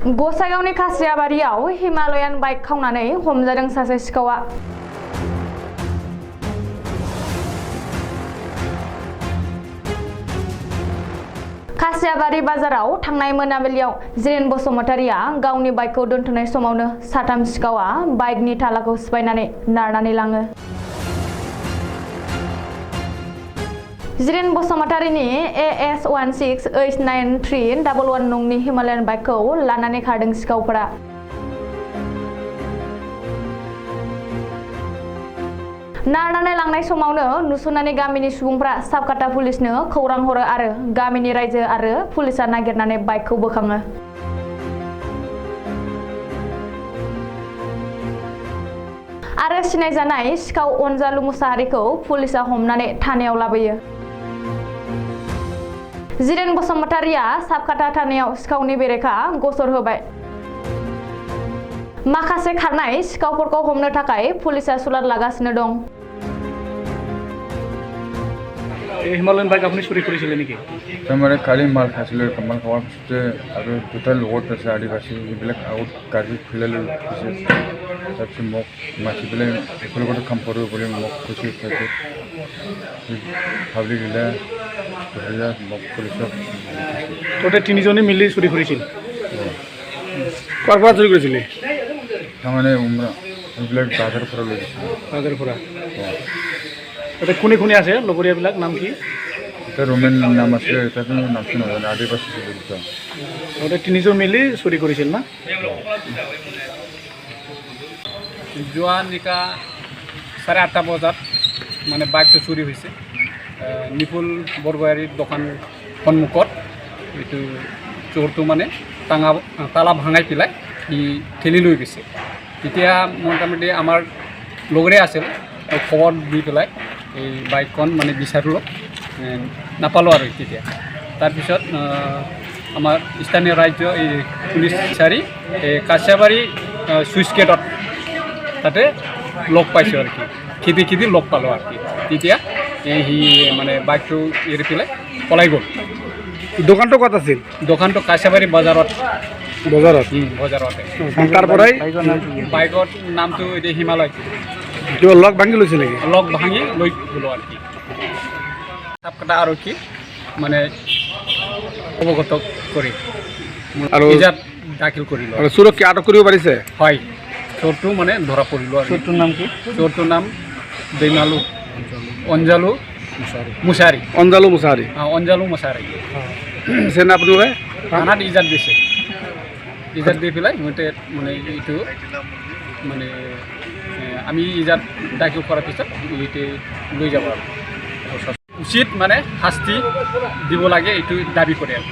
गसाइगावनि खासियाबारियाव Himalayan bike खावनानै हमजादों सासे सिखावा। खासियाबारि बाजाराव थांनाय मोनाबिलियाव जिरेन बसुमतारिया गावनि बाइकखौ दोनथ'नाय समावनो साथाम सिखावा बाइकनि थालाखौ सिफायनानै नारनानै लाङो। जिरेन बसुमतारिनि AS16H9311 नंनि हिमालयान बाइकखौ लानानै खारदों सिखावफोरा। नारनानै लांनाय समावनो नुसननानै गामिनि सुबुंफ्रा साबकाटा पुलिसनो खौरां हरो आरो गामिनि रायजो आरो पुलिसा नागिरनानै बाइकखौ बोखाङो। आरो सिनायजानाय सिखाव अनजालु मुसाहारिखौ पुलिसा हमनानै थानायाव लाबोयो। जिरेन बसुमतारिया साबकाटा थानायाव सिखावनि बेरेखा गसर होबाय। माखासे खारनाय सिखावफोरखौ हमनो थाखाय पुलिसा सुलाद लागासिनो दं। हिमालयान बाइक आपनि चुरी কৰিছিলে নেকি? মানে কালি মাল খাইছিলোঁ মাল খোৱাৰ পিছতে আৰু দুটা লগত আছে আদিবাসী এইবিলাক আগত গাড়ী খুলাই লৈ গৈছে। তাৰপিছত মোক মাতি পেলাই একেলগতে কাম কৰোঁ বুলি মোক কৈছে। ভাবি দিলে মোক পুলিচক তোতে তিনিজনে মিলি চুৰি কৰিছিল। কাৰ পৰা চুৰি কৰিছিলে? তাৰমানে এইবিলাক বাজাৰৰ পৰা লৈ গৈছিলে। বাজাৰৰ পৰা তাতে কোনে কোনে আছে লগৰীয়াবিলাক নাম কি? এটা ৰোমেন নাম আছে, এটাতো নামটো নাজানো, আদিবাসী জড়িত। তোতে তিনিজন মিলি চুৰি কৰিছিল না? যোৱা নিশা 8:30 বজাত মানে বাইকটো চুৰি হৈছে। নিপুল বৰগোহাঁইৰ দোকান সন্মুখত এইটো চোৰটো মানে তালা ভাঙাই পেলাই সি ঠেলি লৈ গৈছে। তেতিয়া মোটামুটি আমাৰ লগৰে আছিল, খবৰ দি পেলাই এই বাইকখন মানে বিচাৰিলোঁ, নাপালোঁ আৰু তেতিয়া। তাৰপিছত আমাৰ স্থানীয় ৰাজ্য এই পুলিচ বিচাৰি এই কাছিয়াবাৰী চুইচ গেটত তাতে লগ পাইছোঁ আৰু খেদি লগ পালোঁ আৰু তেতিয়া সি মানে বাইকটো এৰি পেলাই পলাই গ'ল। দোকানটো ক'ত আছিল? দোকানটো কাছিয়াবাৰী বজাৰতে। তাৰ পৰাই বাইকৰ নামটো এতিয়া হিমালয়। কিবা লগ ভাঙি লৈছে নেকি? লগ ভাঙি লৈ গ'লো আৰু সাপকাটা আৰক্ষী মানে অৱগত কৰি আৰু ইজাত দাখিল কৰিলোঁ। আৰু চোৰক কি আটক কৰিব পাৰিছে? হয়, চোৰটো মানে ধৰা পৰিলোঁ আৰু। চোৰটোৰ নাম কি? চোৰটোৰ নাম অঞ্জালু মুছাহাৰী। অঞ্জালু মুছাহাৰী। অঞ্জালু মুছাহাৰী চেনা আপোনালোকে থানাত ইজাত দিছে। ইজাত দি পেলাই সিহঁতে মানে এইটো মানে আমি ইজাত দাখিল কৰাৰ পিছত এইটো লৈ যাব আৰু উচিত মানে শাস্তি দিব লাগে এইটো দাবী কৰে আৰু।